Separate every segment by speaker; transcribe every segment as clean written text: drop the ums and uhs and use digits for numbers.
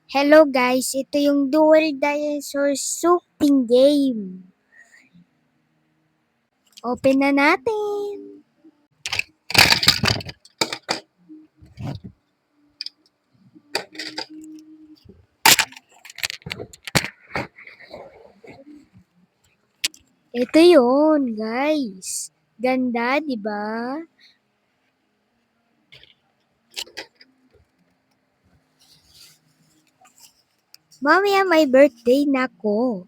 Speaker 1: Hello guys, ito yung Dual Dinosaur Shooting Game. Open na natin. Ito yun guys. Ganda, di ba? Mamaya may birthday na ko.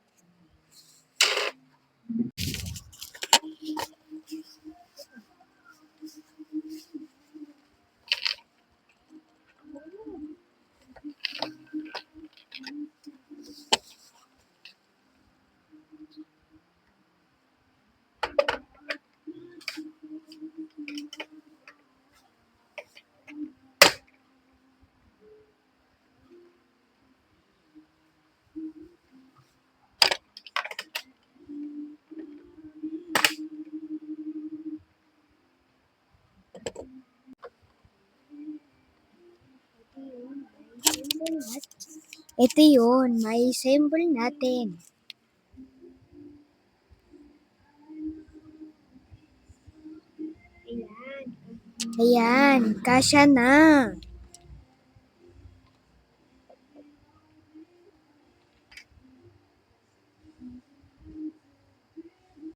Speaker 1: Ito yun, may symbol natin. Ayan, kasya na.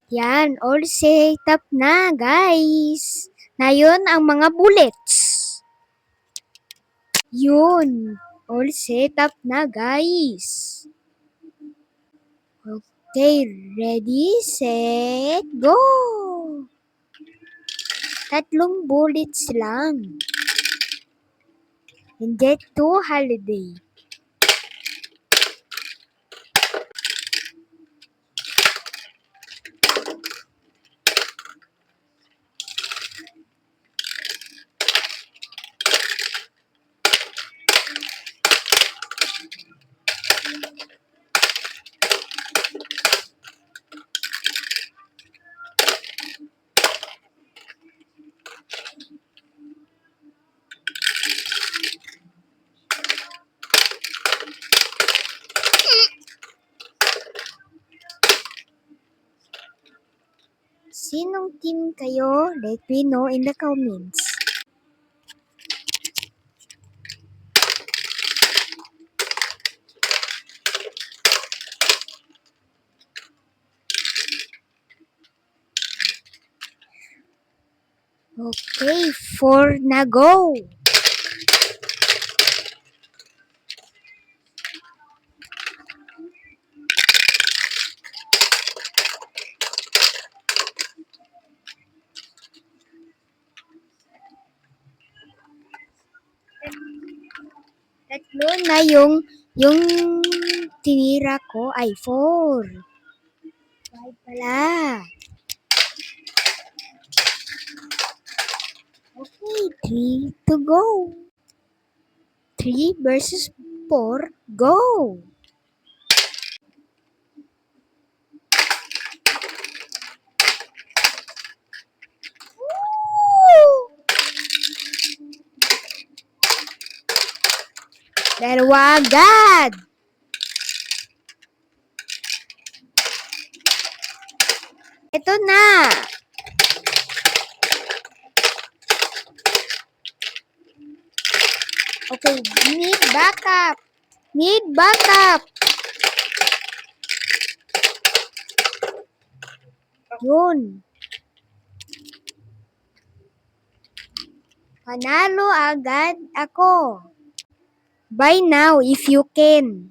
Speaker 1: Yan, all set up na guys. Na yun ang mga bullets. Yun, all set up na guys. Okay, ready, set, go! Tatlong bullets lang. And get to holiday. Sinong team kayo? Let me know in the comments. Okay, 4 na go! Tatlo na yung tinira ko ay 4. 5 pala. Okay, 3 to go. 3 versus 4, go! Dalawa agad! Ito na! Okay, need backup! Need backup! Yun. Panalo agad ako. Buy now if you can.